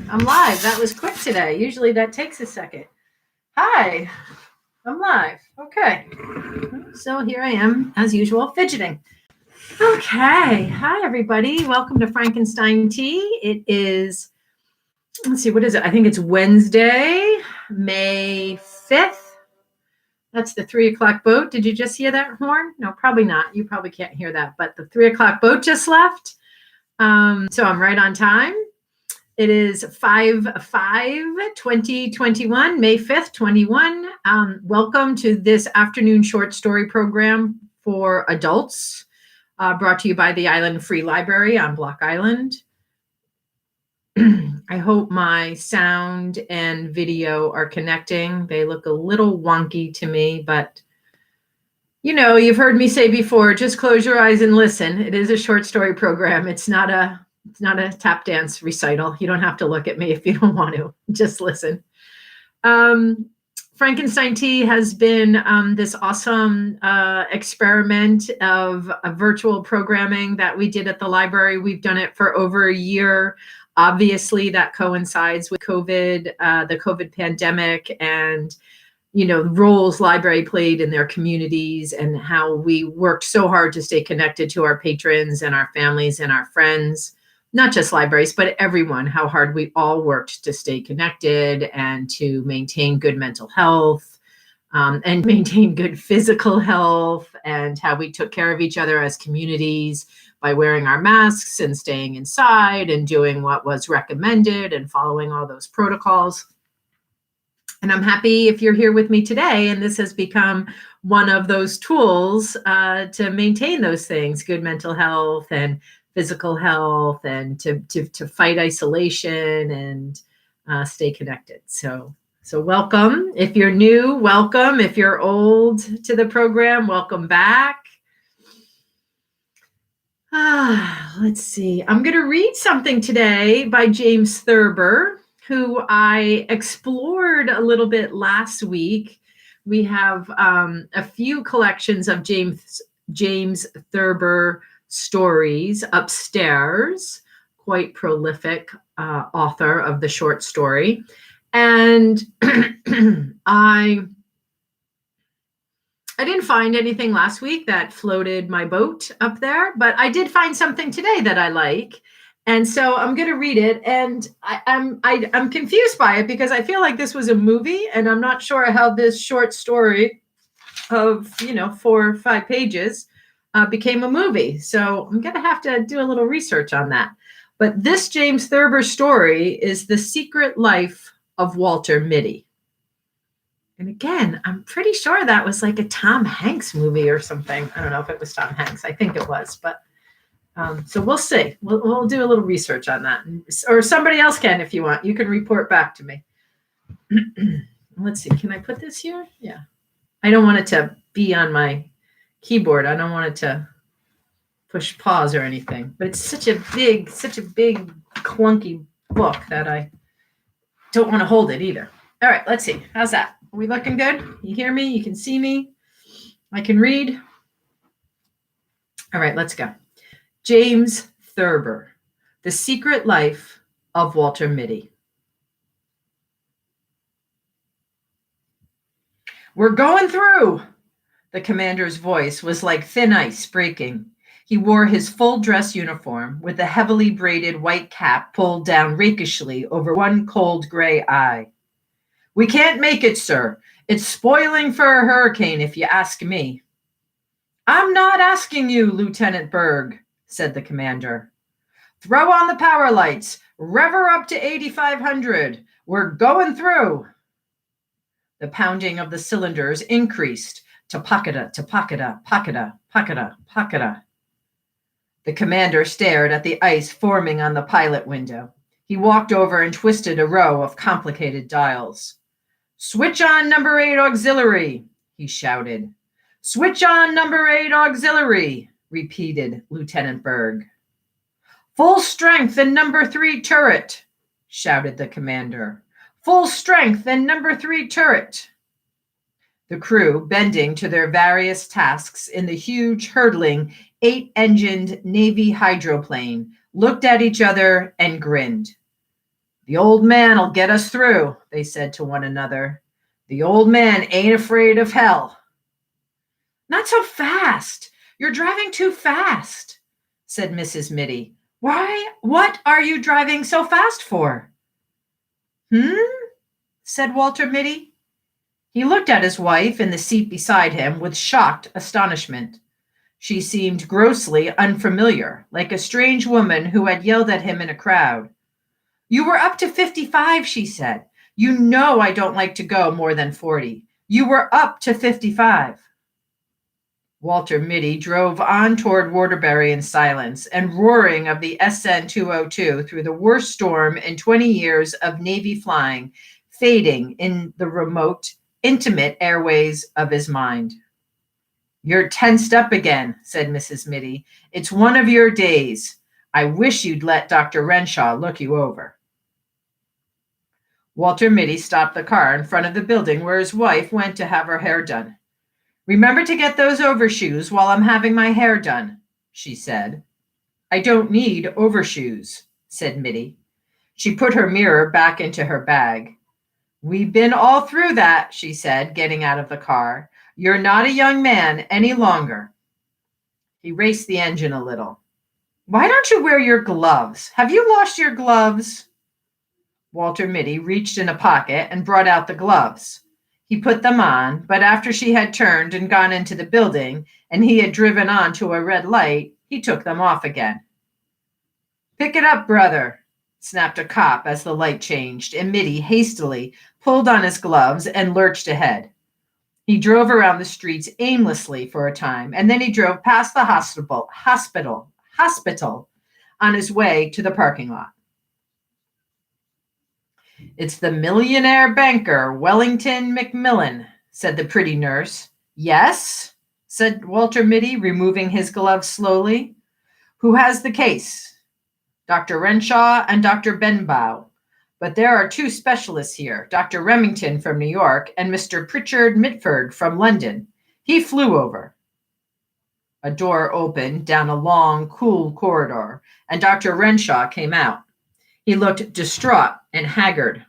I'm live. That was quick today. Usually that takes a second. Hi, I'm live. Okay. So here I am, as usual, fidgeting. Okay. Hi, everybody. Welcome to Frankenstein Tea. It is, let's see, what is it? I think it's Wednesday, May 5th. That's the 3:00 boat. Did you just hear that horn? No, probably not. You probably can't hear that, but the 3:00 boat just left. So I'm right on time. It is 5/5/2021, May 5th, 21. Welcome to this afternoon short story program for adults, brought to you by the Island Free Library on Block Island. I hope my sound and video are connecting. They look a little wonky to me, but you know, you've heard me say before, just close your eyes and listen. It is a short story program. It's not a tap dance recital. You don't have to look at me if you don't want to. Just listen. Frankenstein Tea has been this awesome experiment of a virtual programming that we did at the library. We've done it for over a year. Obviously, that coincides with COVID, the COVID pandemic, and roles library played in their communities and how we worked so hard to stay connected to our patrons and our families and our friends, not just libraries, but everyone, how hard we all worked to stay connected and to maintain good mental health, and maintain good physical health, and how we took care of each other as communities by wearing our masks and staying inside and doing what was recommended and following all those protocols. And I'm happy if you're here with me today, and this has become one of those tools to maintain those things, good mental health and physical health, and to fight isolation and stay connected. So welcome. If you're new, welcome. If you're old to the program, welcome back. Let's see. I'm going to read something today by James Thurber, who I explored a little bit last week. We have a few collections of James Thurber stories upstairs, quite prolific author of the short story. And I didn't find anything last week that floated my boat up there, but I did find something today that I like. And so I'm going to read it, and I'm confused by it because I feel like this was a movie, and I'm not sure how this short story of 4 or 5 pages became a movie. So I'm going to have to do a little research on that. But this James Thurber story is The Secret Life of Walter Mitty. And again, I'm pretty sure that was like a Tom Hanks movie or something. I don't know if it was Tom Hanks. I think it was, but. So we'll see. We'll do a little research on that, or somebody else can if you want. You can report back to me. Let's see. Can I put this here? Yeah. I don't want it to be on my keyboard. I don't want it to push pause or anything. But it's such a big, clunky book that I don't want to hold it either. All right. Let's see. How's that? Are we looking good? You hear me? You can see me? I can read? All right. Let's go. James Thurber, The Secret Life of Walter Mitty. We're going through. The commander's voice was like thin ice breaking. He wore his full dress uniform with the heavily braided white cap pulled down rakishly over one cold gray eye. We can't make it, sir. It's spoiling for a hurricane, if you ask me. I'm not asking you, Lieutenant Berg, said the commander. Throw on the power lights. Rev her up to 8,500. We're going through. The pounding of the cylinders increased to pocketa, pocketa, pocketa. The commander stared at the ice forming on the pilot window. He walked over and twisted a row of complicated dials. Switch on number 8 auxiliary, he shouted. Switch on number 8 auxiliary, repeated Lieutenant Berg. Full strength in number 3 turret, shouted the commander. Full strength in number 3 turret. The crew, bending to their various tasks in the huge, hurtling, 8-engined Navy hydroplane, looked at each other and grinned. The old man'll get us through, they said to one another. The old man ain't afraid of hell. Not so fast. You're driving too fast, said Mrs. Mitty. Why? What are you driving so fast for? Said Walter Mitty. He looked at his wife in the seat beside him with shocked astonishment. She seemed grossly unfamiliar, like a strange woman who had yelled at him in a crowd. You were up to 55, she said. You know I don't like to go more than 40. You were up to 55. Walter Mitty drove on toward Waterbury in silence and roaring of the SN 202 through the worst storm in 20 years of Navy flying, fading in the remote, intimate airways of his mind. You're tensed up again, said Mrs. Mitty. It's one of your days. I wish you'd let Dr. Renshaw look you over. Walter Mitty stopped the car in front of the building where his wife went to have her hair done. Remember to get those overshoes while I'm having my hair done, she said. I don't need overshoes, said Mitty. She put her mirror back into her bag. We've been all through that, she said, getting out of the car. You're not a young man any longer. He raced the engine a little. Why don't you wear your gloves? Have you lost your gloves? Walter Mitty reached in a pocket and brought out the gloves. He put them on, but after she had turned and gone into the building and he had driven on to a red light, he took them off again. Pick it up, brother, snapped a cop as the light changed, and Mitty hastily pulled on his gloves and lurched ahead. He drove around the streets aimlessly for a time, and then he drove past the hospital on his way to the parking lot. It's the millionaire banker, Wellington Macmillan, said the pretty nurse. Yes, said Walter Mitty, removing his gloves slowly. Who has the case? Dr. Renshaw and Dr. Benbow. But there are two specialists here, Dr. Remington from New York and Mr. Pritchard Mitford from London. He flew over. A door opened down a long, cool corridor, and Dr. Renshaw came out. He looked distraught and haggard.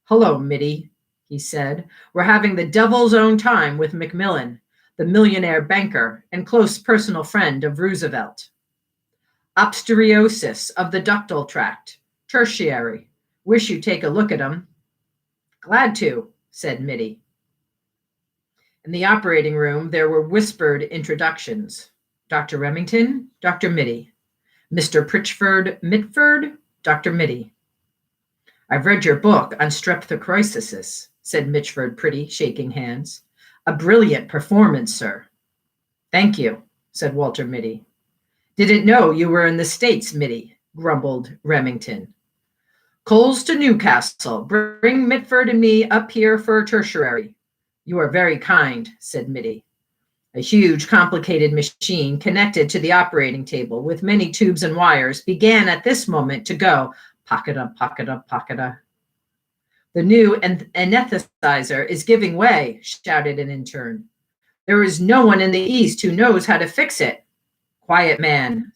Hello, Mitty, he said. We're having the devil's own time with Macmillan, the millionaire banker and close personal friend of Roosevelt. Obstetriosis of the ductal tract, tertiary. Wish you'd take a look at him. Glad to, said Mitty. In the operating room, there were whispered introductions. Dr. Remington, Dr. Mitty. Mr. Pritchard Mitford, Dr. Mitty. I've read your book on streptococcus, said Mitford Pretty, shaking hands. A brilliant performance, sir. Thank you, said Walter Mitty. Didn't know you were in the States, Mitty, grumbled Remington. Coles to Newcastle. Bring Mitford and me up here for a tertiary. You are very kind, said Mitty. A huge, complicated machine connected to the operating table with many tubes and wires began at this moment to go pocket-a, pocket-a, pocket-a. The new anesthetizer is giving way, shouted an intern. There is no one in the East who knows how to fix it. Quiet, man.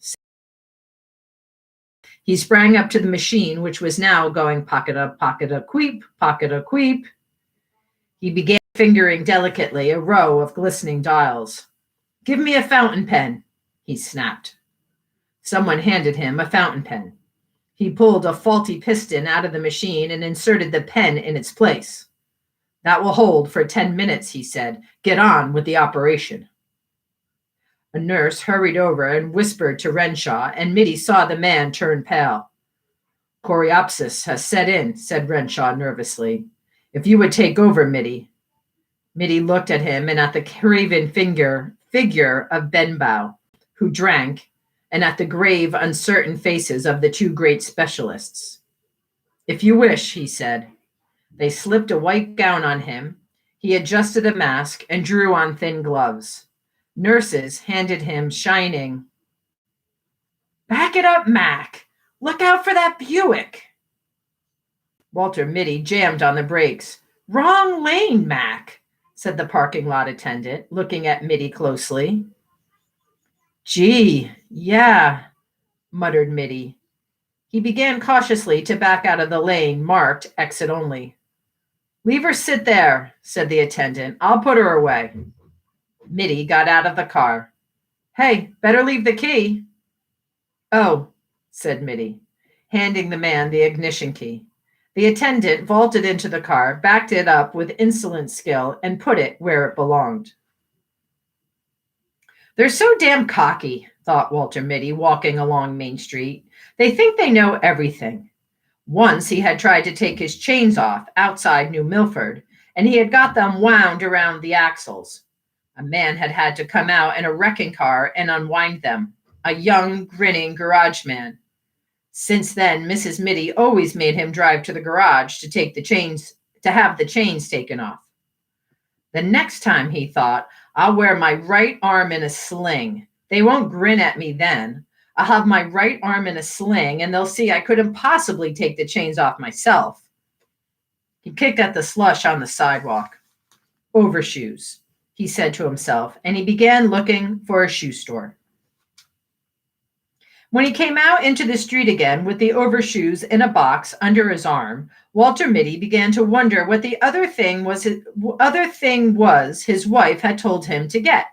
He sprang up to the machine, which was now going pocket-a, pocket-a, queep, pocket-a, queep. He began fingering delicately a row of glistening dials. Give me a fountain pen, he snapped. Someone handed him a fountain pen. He pulled a faulty piston out of the machine and inserted the pen in its place. That will hold for 10 minutes, he said. Get on with the operation. A nurse hurried over and whispered to Renshaw, and Mitty saw the man turn pale. Coreopsis has set in, said Renshaw nervously. If you would take over, Mitty. Mitty looked at him and at the craven figure of Benbow, who drank, and at the grave, uncertain faces of the two great specialists. If you wish, he said. They slipped a white gown on him. He adjusted a mask and drew on thin gloves. Nurses handed him shining. Back it up, Mac. Look out for that Buick. Walter Mitty jammed on the brakes. Wrong lane, Mac, said the parking lot attendant, looking at Mitty closely. Gee, yeah, muttered Mitty. He began cautiously to back out of the lane marked exit only. "Leave her sit there," said the attendant. "I'll put her away." Mitty got out of the car. "Hey, better leave the key." "Oh," said Mitty, handing the man the ignition key. The attendant vaulted into the car, backed it up with insolent skill, and put it where it belonged. "They're so damn cocky," thought Walter Mitty, walking along Main Street. "They think they know everything." Once he had tried to take his chains off outside New Milford, and he had got them wound around the axles. A man had to come out in a wrecking car and unwind them, a young, grinning garage man. Since then, Mrs. Mitty always made him drive to the garage to have the chains taken off. The next time, he thought, I'll wear my right arm in a sling. They won't grin at me then. I'll have my right arm in a sling, and they'll see I couldn't possibly take the chains off myself. He kicked at the slush on the sidewalk. Overshoes, he said to himself, and he began looking for a shoe store. When he came out into the street again with the overshoes in a box under his arm, Walter Mitty began to wonder what the other thing was his wife had told him to get.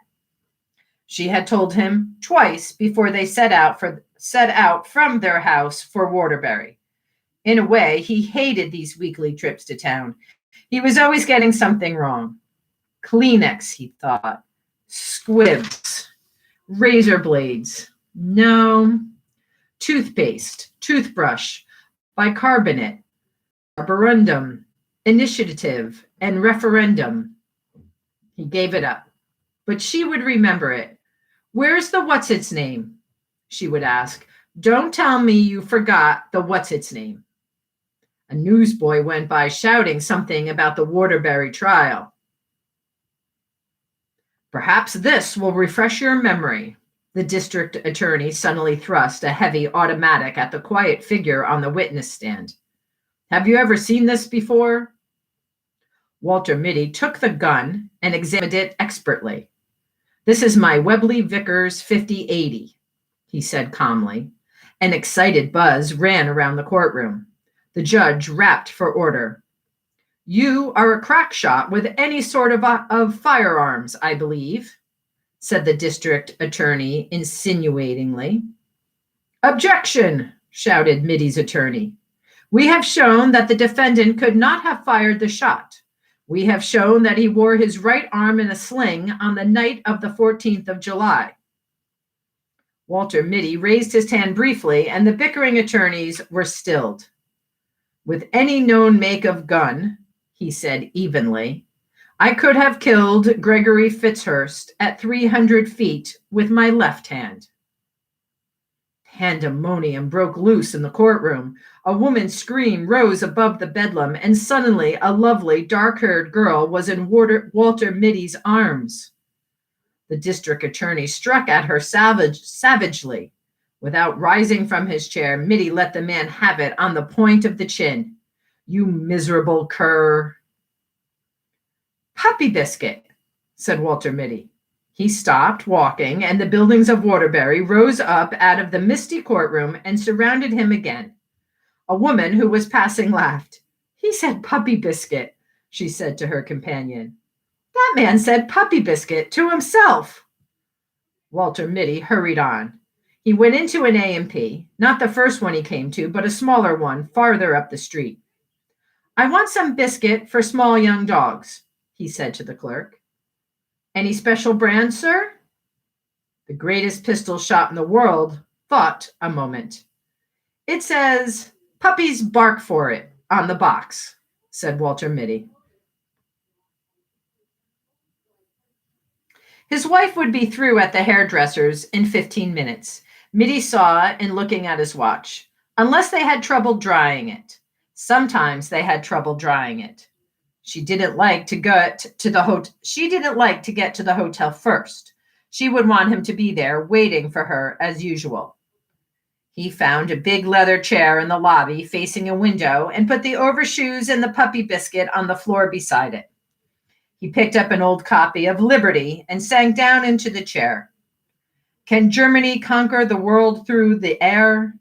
She had told him twice before they set out from their house for Waterbury. In a way, he hated these weekly trips to town. He was always getting something wrong. Kleenex, he thought. Squibs. Razor blades. No. Toothpaste. Toothbrush. Bicarbonate. Carborundum. Initiative. And referendum. He gave it up. But she would remember it. "Where's the what's-its-name?" she would ask. "Don't tell me you forgot the what's-its-name." A newsboy went by shouting something about the Waterbury trial. "Perhaps this will refresh your memory." The district attorney suddenly thrust a heavy automatic at the quiet figure on the witness stand. "Have you ever seen this before?" Walter Mitty took the gun and examined it expertly. "This is my Webley Vickers 5080, he said calmly. An excited buzz ran around the courtroom. The judge rapped for order. "You are a crack shot with any sort of firearms, I believe," said the district attorney insinuatingly. "Objection," shouted Mitty's attorney. "We have shown that the defendant could not have fired the shot. We have shown that he wore his right arm in a sling on the night of the 14th of July. Walter Mitty raised his hand briefly, and the bickering attorneys were stilled. "With any known make of gun," he said evenly, "I could have killed Gregory Fitzhurst at 300 feet with my left hand." Pandemonium broke loose in the courtroom. A woman's scream rose above the bedlam, and suddenly a lovely, dark-haired girl was in Walter Mitty's arms. The district attorney struck at her savagely. Without rising from his chair, Mitty let the man have it on the point of the chin. "You miserable cur." "Puppy Biscuit," said Walter Mitty. He stopped walking, and the buildings of Waterbury rose up out of the misty courtroom and surrounded him again. A woman who was passing laughed. "He said Puppy Biscuit," she said to her companion. "That man said Puppy Biscuit to himself." Walter Mitty hurried on. He went into an A&P, not the first one he came to, but a smaller one farther up the street. "I want some biscuit for small young dogs," he said to the clerk. "Any special brand, sir?" The greatest pistol shot in the world thought a moment. "It says, 'Puppies bark for it' on the box," said Walter Mitty. His wife would be through at the hairdresser's in 15 minutes. Mitty saw in looking at his watch. Unless they had trouble drying it. Sometimes they had trouble drying it. She didn't like to get to the hotel first. She would want him to be there waiting for her as usual. He found a big leather chair in the lobby facing a window and put the overshoes and the puppy biscuit on the floor beside it. He picked up an old copy of Liberty and sank down into the chair. "Can Germany conquer the world through the air?"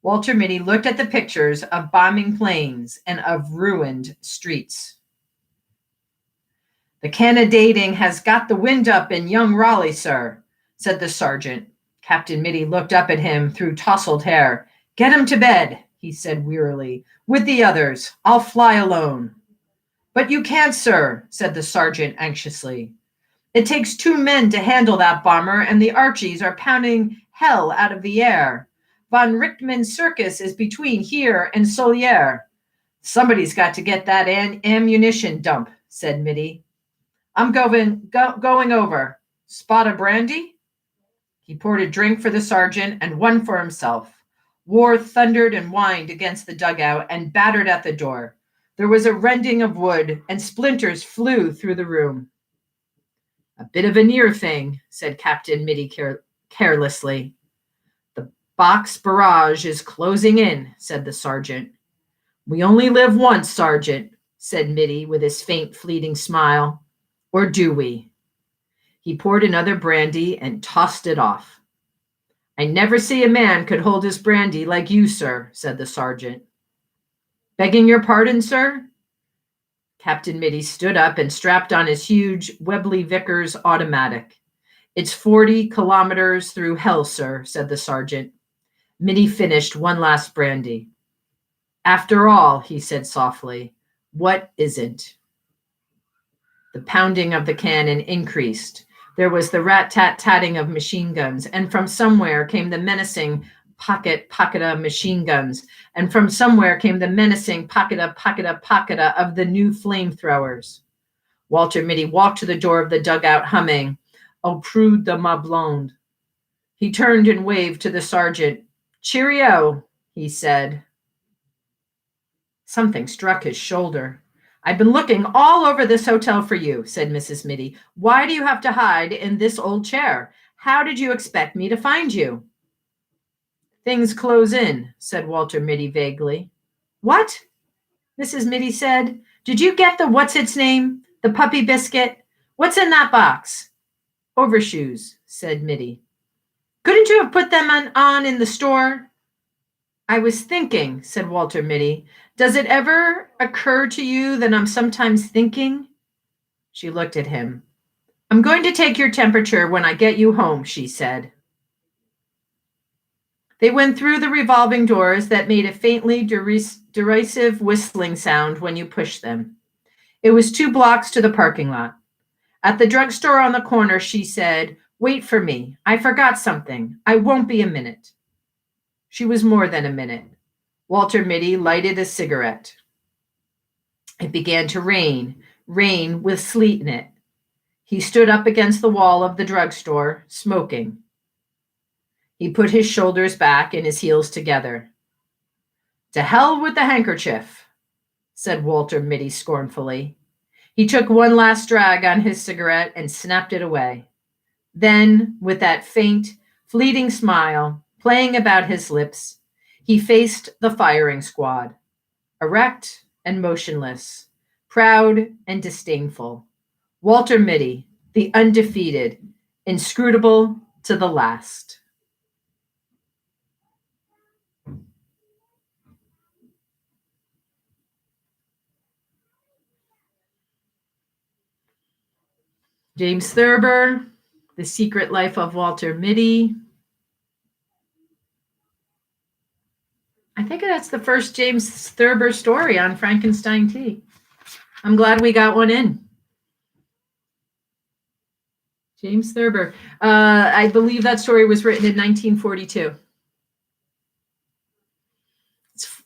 Walter Mitty looked at the pictures of bombing planes and of ruined streets. "The cannonading has got the wind up in young Raleigh, sir," said the sergeant. Captain Mitty looked up at him through tousled hair. "Get him to bed," he said wearily. "With the others. I'll fly alone." "But you can't, sir," said the sergeant anxiously. "It takes 2 men to handle that bomber, and the Archies are pounding hell out of the air. Von Richtmann's circus is between here and Solier." "Somebody's got to get that ammunition dump," said Mitty. "I'm going over. Spot of brandy?" He poured a drink for the sergeant and one for himself. War thundered and whined against the dugout and battered at the door. There was a rending of wood, and splinters flew through the room. "A bit of a near thing," said Captain Mitty carelessly. "The box barrage is closing in," said the sergeant. "We only live once, Sergeant," said Mitty with his faint, fleeting smile. "Or do we?" He poured another brandy and tossed it off. "I never see a man could hold his brandy like you, sir," said the sergeant. "Begging your pardon, sir?" Captain Mitty stood up and strapped on his huge Webley Vickers automatic. "It's 40 kilometers through hell, sir," said the sergeant. Mitty finished one last brandy. "After all," he said softly, "what isn't?" The pounding of the cannon increased. There was the rat-tat-tatting of machine guns, and from somewhere came the menacing pocket-pocketa machine guns, and from somewhere came the menacing pocketa-pocketa-pocketa of the new flamethrowers. Walter Mitty walked to the door of the dugout, humming, "Au Preux de ma blonde." He turned and waved to the sergeant. "Cheerio," he said. Something struck his shoulder. "I've been looking all over this hotel for you," said Mrs. Mitty. "Why do you have to hide in this old chair? How did you expect me to find you?" "Things close in," said Walter Mitty vaguely. "What?" Mrs. Mitty said. "Did you get the what's-its-name? The puppy biscuit? What's in that box?" "Overshoes," said Mitty. "Couldn't you have put them on in the store?" "I was thinking," said Walter Mitty. "Does it ever occur to you that I'm sometimes thinking?" She looked at him. "I'm going to take your temperature when I get you home," she said. They went through the revolving doors that made a faintly derisive whistling sound when you pushed them. It was 2 blocks to the parking lot. At the drugstore on the corner, she said, "Wait for me. I forgot something. I won't be a minute." She was more than a minute. Walter Mitty lighted a cigarette. It began to rain with sleet in it. He stood up against the wall of the drugstore, smoking. He put his shoulders back and his heels together. "To hell with the handkerchief," said Walter Mitty scornfully. He took one last drag on his cigarette and snapped it away. Then, with that faint, fleeting smile playing about his lips, he faced the firing squad, erect and motionless, proud and disdainful. Walter Mitty, the undefeated, inscrutable to the last. James Thurber, The Secret Life of Walter Mitty. I think that's the first James Thurber story on Frankenstein Tea. I'm glad we got one in. James Thurber. I believe that story was written in 1942.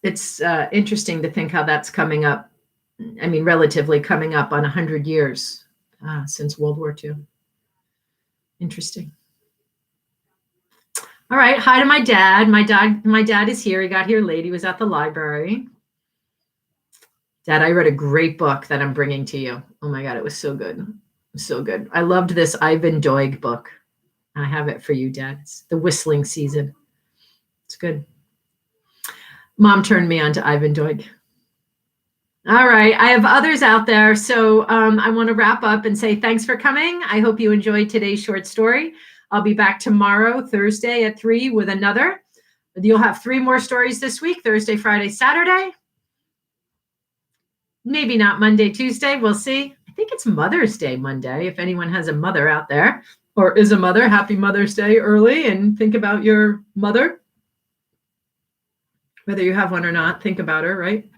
It's interesting to think how that's coming up. I mean, relatively coming up on 100 years since World War II. Interesting. All right. Hi to my dad. My dad is here. He got here late. He was at the library. Dad, I read a great book that I'm bringing to you. Oh my God, it was so good. So good. I loved this Ivan Doig book. I have it for you, Dad. It's The Whistling Season. It's good. Mom turned me on to Ivan Doig. All right. I have others out there. So I want to wrap up and say thanks for coming. I hope you enjoyed today's short story. I'll be back tomorrow, Thursday at 3 with another. You'll have 3 more stories this week, Thursday, Friday, Saturday. Maybe not Monday, Tuesday. We'll see. I think it's Mother's Day Monday. If anyone has a mother out there or is a mother, happy Mother's Day early, and think about your mother. Whether you have one or not, think about her, right?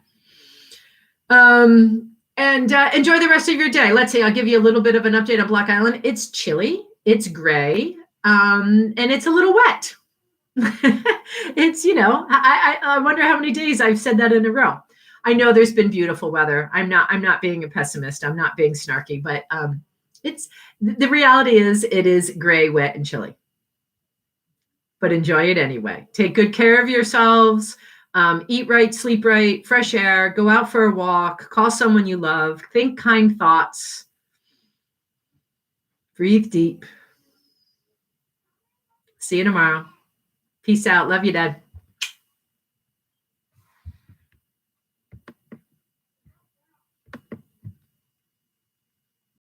And enjoy the rest of your day. Let's see, I'll give you a little bit of an update on Block Island. It's chilly, it's gray, and it's a little wet. It's, I wonder how many days I've said that in a row. I know there's been beautiful weather. I'm not being a pessimist. I'm not being snarky, but it's the reality is it is gray, wet, and chilly. But enjoy it anyway. Take good care of yourselves. Eat right, sleep right, fresh air, go out for a walk, call someone you love, think kind thoughts, breathe deep. See you tomorrow. Peace out. Love you, Dad.